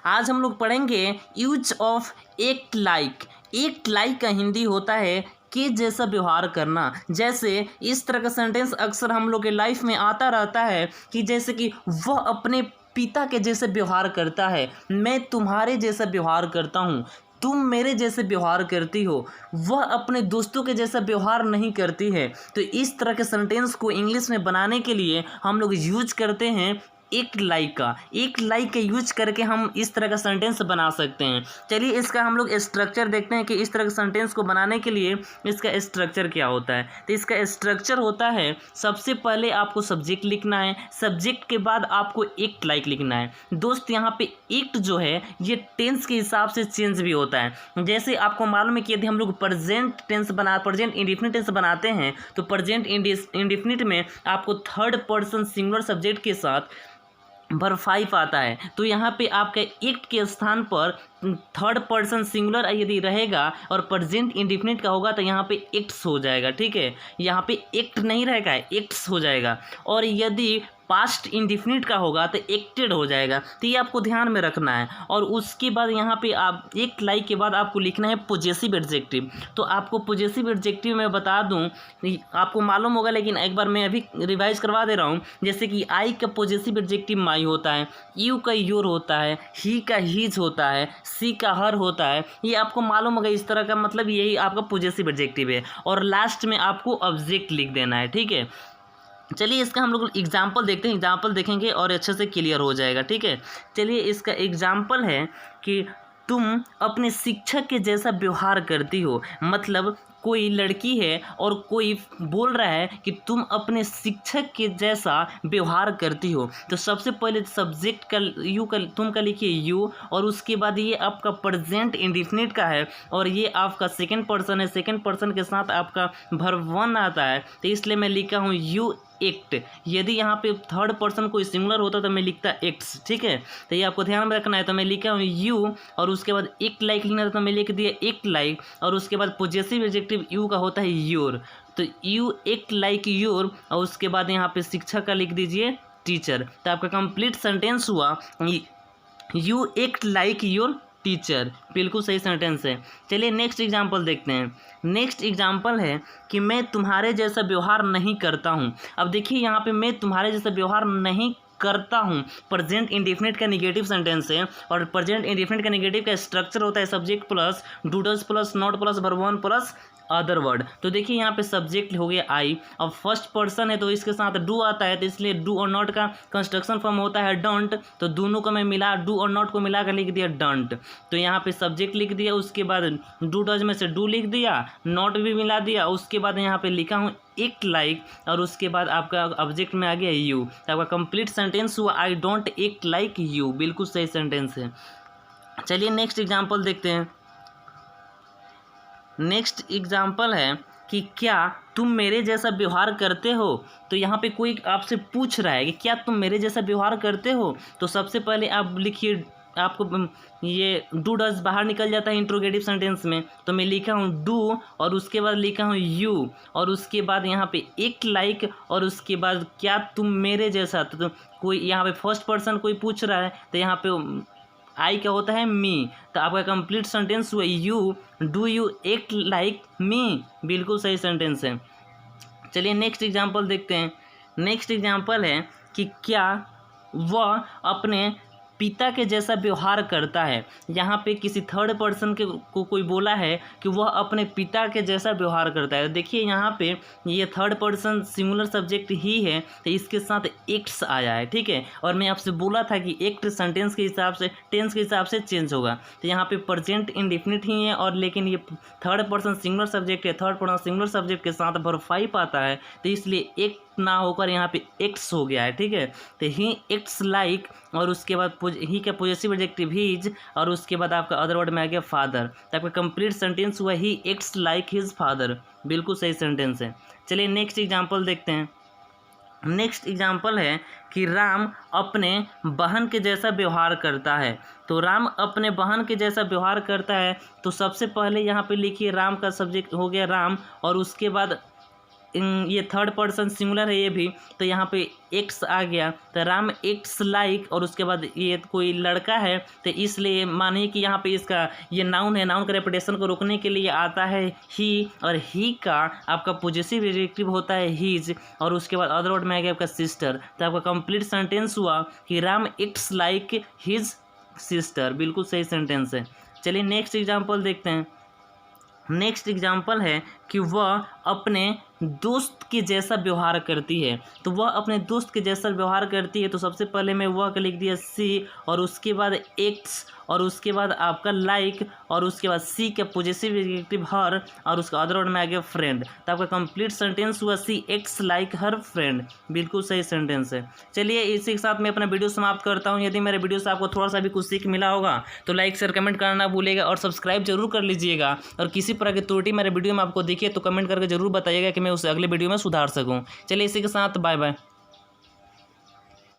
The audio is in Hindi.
आज हम लोग पढ़ेंगे use of act like. Act like का हिंदी होता है कि जैसा व्यवहार करना। जैसे इस तरह का सेंटेंस अक्सर हम लोग के लाइफ में आता रहता है कि जैसे कि वह अपने पिता के जैसे व्यवहार करता है, मैं तुम्हारे जैसा व्यवहार करता हूँ, तुम मेरे जैसे व्यवहार करती हो, वह अपने दोस्तों के जैसा व्यवहार नहीं करती है। तो इस तरह के सेंटेंस को इंग्लिश में बनाने के लिए हम लोग यूज करते हैं एक लाइक का। एक लाइक का यूज करके हम इस तरह का सेंटेंस बना सकते हैं। चलिए इसका हम लोग स्ट्रक्चर देखते हैं कि इस तरह के सेंटेंस को बनाने के लिए इसका स्ट्रक्चर क्या होता है। तो इसका स्ट्रक्चर होता है, सबसे पहले आपको सब्जेक्ट लिखना है, सब्जेक्ट के बाद आपको एक लाइक लिखना है। दोस्त यहाँ पे एक्ट जो है ये टेंस के हिसाब से चेंज भी होता है। जैसे आपको मालूम है कि यदि हम लोग प्रेजेंट इंडेफिनिट टेंस बनाते हैं तो प्रेजेंट इंडेफिनिट में आपको थर्ड पर्सन सिंगुलर सब्जेक्ट के साथ वर्ब 5 आता है। तो यहाँ पे आपका एक्ट के स्थान पर थर्ड पर्सन सिंगुलर यदि रहेगा और प्रेजेंट इंडेफिनिट का होगा तो यहाँ पे एक्ट्स हो जाएगा। ठीक है, यहाँ पे एक्ट नहीं रहेगा, एक्ट्स हो जाएगा। और यदि पास्ट इंडेफिनिट का होगा तो एक्टेड हो जाएगा। तो ये आपको ध्यान में रखना है। और उसके बाद यहाँ पे आप एक लाइक के बाद आपको लिखना है पॉजेसिव एडजेक्टिव। तो आपको पॉजेसिव एडजेक्टिव में बता दूं, आपको मालूम होगा लेकिन एक बार मैं अभी रिवाइज करवा दे रहा हूँ। जैसे कि आई का पॉजेसिव एडजेक्टिव माई होता है, यू का योर होता है, ही का हीज होता है, सी का हर होता है। ये आपको मालूम होगा, इस तरह का मतलब यही आपका पॉजेसिव एडजेक्टिव है। और लास्ट में आपको ऑब्जेक्ट लिख देना है। ठीक है, चलिए इसका हम लोग एग्जाम्पल देखते हैं। एग्जाम्पल देखेंगे और अच्छे से क्लियर हो जाएगा। ठीक है, चलिए इसका एग्जाम्पल है कि तुम अपने शिक्षक के जैसा व्यवहार करती हो। मतलब कोई लड़की है और कोई बोल रहा है कि तुम अपने शिक्षक के जैसा व्यवहार करती हो। तो सबसे पहले सब्जेक्ट का यू का तुम का लिखिए यू, और उसके बाद ये आपका प्रेजेंट इंडेफिनिट का है और ये आपका सेकंड पर्सन है। सेकंड पर्सन के साथ आपका वर्ब 1 आता है, तो इसलिए मैं लिखा हूँ यू एक्ट। यदि यहाँ पे थर्ड पर्सन कोई सिंगुलर होता तो मैं लिखता एक्ट्स। ठीक है, तो ये आपको ध्यान में रखना है। तो मैं लिखा हूँ यू और उसके बाद एक लाइक लिखना था तो मैं लिख दिया एक लाइक, और उसके बाद पॉजेसिव एडजेक्टिव यू का होता है योर। तो यू एक्ट लाइक योर, और उसके बाद यहाँ पे शिक्षक का लिख दीजिए टीचर। तो आपका कंप्लीट सेंटेंस हुआ you act like your teacher. बिल्कुल सही सेंटेंस है। चलिए नेक्स्ट एग्जाम्पल देखते हैं। नेक्स्ट एग्जाम्पल है कि मैं तुम्हारे जैसा व्यवहार नहीं करता हूँ। अब देखिए यहाँ पे मैं तुम्हारे जैसा व्यवहार नहीं करता हूँ प्रेजेंट इंडेफिनिट का नेगेटिव सेंटेंस है। और प्रेजेंट इंडेफिनिट का नेगेटिव का स्ट्रक्चर होता है subject plus do does plus not plus verb 1 plus other word. तो देखिए यहाँ पे सब्जेक्ट हो गया आई, अब फर्स्ट पर्सन है तो इसके साथ डू आता है, तो इसलिए डू और नॉट का कंस्ट्रक्शन फॉर्म होता है डोंट। तो दोनों को मैं मिला, डू और नॉट को मिला कर लिख दिया डोंट। तो यहाँ पे सब्जेक्ट लिख दिया, उसके बाद डू डज में से डू लिख दिया, नॉट भी मिला दिया, उसके बाद यहाँ पे लिखा हूँ एक्ट लाइक, और उसके बाद आपका ऑब्जेक्ट में आ गया यू। तो आपका कंप्लीट सेंटेंस हुआ I don't act like you. बिल्कुल सही सेंटेंस है। चलिए नेक्स्ट एग्जाम्पल देखते हैं। नेक्स्ट एग्जाम्पल है कि क्या तुम मेरे जैसा व्यवहार करते हो। तो यहाँ पे कोई आपसे पूछ रहा है कि क्या तुम मेरे जैसा व्यवहार करते हो। तो सबसे पहले आप लिखिए, आपको ये डू डज बाहर निकल जाता है इंट्रोगेटिव सेंटेंस में, तो मैं लिखा हूँ डू और उसके बाद लिखा हूँ यू, और उसके बाद यहाँ पे एक लाइक, और उसके बाद क्या तुम मेरे जैसा। तो कोई यहाँ पे फर्स्ट पर्सन कोई पूछ रहा है तो यहाँ पे आई क्या होता है मी। तो आपका कंप्लीट सेंटेंस हुआ you do you act like me. बिल्कुल सही सेंटेंस है। चलिए नेक्स्ट एग्जांपल देखते हैं। नेक्स्ट एग्जांपल है कि क्या वह अपने पिता के जैसा व्यवहार करता है। यहाँ पे किसी थर्ड पर्सन को कोई बोला है कि वह अपने पिता के जैसा व्यवहार करता है। देखिए यहाँ पे ये थर्ड पर्सन सिंगुलर सब्जेक्ट ही है, तो इसके साथ एक्ट्स आया है। ठीक है, और मैं आपसे बोला था कि एक्ट सेंटेंस के हिसाब से टेंस के हिसाब से चेंज होगा। तो यहाँ पे प्रेजेंट इंडेफिनिट ही है, और लेकिन ये थर्ड पर्सन सिंगुलर सब्जेक्ट है। थर्ड पर्सन सिंगुलर सब्जेक्ट के साथ वर्ब 5 आता है, तो इसलिए एक्ट ना होकर यहाँ पे एक्ट्स हो गया है। ठीक है, तो ही एक्ट्स लाइक, और उसके बाद ही का पॉजेसिव एडजेक्टिव हीज, और उसके बाद आपका अदर वर्ड में आ गया फादर। तो आपका कंप्लीट सेंटेंस हुआ he acts like his father. बिल्कुल सही सेंटेंस है। चलिए नेक्स्ट एग्जांपल देखते हैं। नेक्स्ट एग्जांपल है कि राम अपने बहन के जैसा व्यवहार करता है। तो राम अपने बहन के जैसा व्यवहार करता है, तो सबसे पहले यहाँ पे लिखिए राम का सब्जेक्ट हो गया राम, और उसके बाद ये थर्ड पर्सन सिंगुलर है ये भी, तो यहाँ पे एक्स आ गया, तो राम एक्स लाइक, और उसके बाद ये कोई लड़का है तो इसलिए मानिए कि यहाँ पे इसका ये नाउन है, नाउन का रेपिटेशन को रोकने के लिए आता है ही, और ही का आपका पॉजिटिव एडजेक्टिव होता है हीज, और उसके बाद अदर वर्ड में आ गया आपका सिस्टर। तो आपका कंप्लीट सेंटेंस हुआ कि Ram x like his sister. बिल्कुल सही सेंटेंस है। चलिए नेक्स्ट एग्जाम्पल देखते हैं। नेक्स्ट एग्जाम्पल है कि वह अपने दोस्त के जैसा व्यवहार करती है। तो वह अपने दोस्त के जैसा व्यवहार करती है, तो सबसे पहले मैं वह का लिख दिया सी, और उसके बाद एक्स, और उसके बाद आपका लाइक, और उसके बाद सी का पॉजिटिव एडजेक्टिव हर, और उसका अदर वर्ड में आ गया फ्रेंड। तो आपका कंप्लीट सेंटेंस हुआ सी एक्स लाइक हर फ्रेंड। बिल्कुल सही सेंटेंस है। चलिए इसी के साथ मैं अपना वीडियो समाप्त करता हूँ। यदि मेरे वीडियो से आपको थोड़ा सा भी कुछ सीख मिला होगा तो लाइक शेयर कमेंट करना ना भूलिएगा, और सब्सक्राइब जरूर कर लीजिएगा। और किसी प्रकार की त्रुटि मेरे वीडियो में आपको दिखे तो कमेंट करके जरूर बताइएगा कि मैं उसे अगले वीडियो में सुधार सकूँ। चलिए इसी के साथ बाय बाय।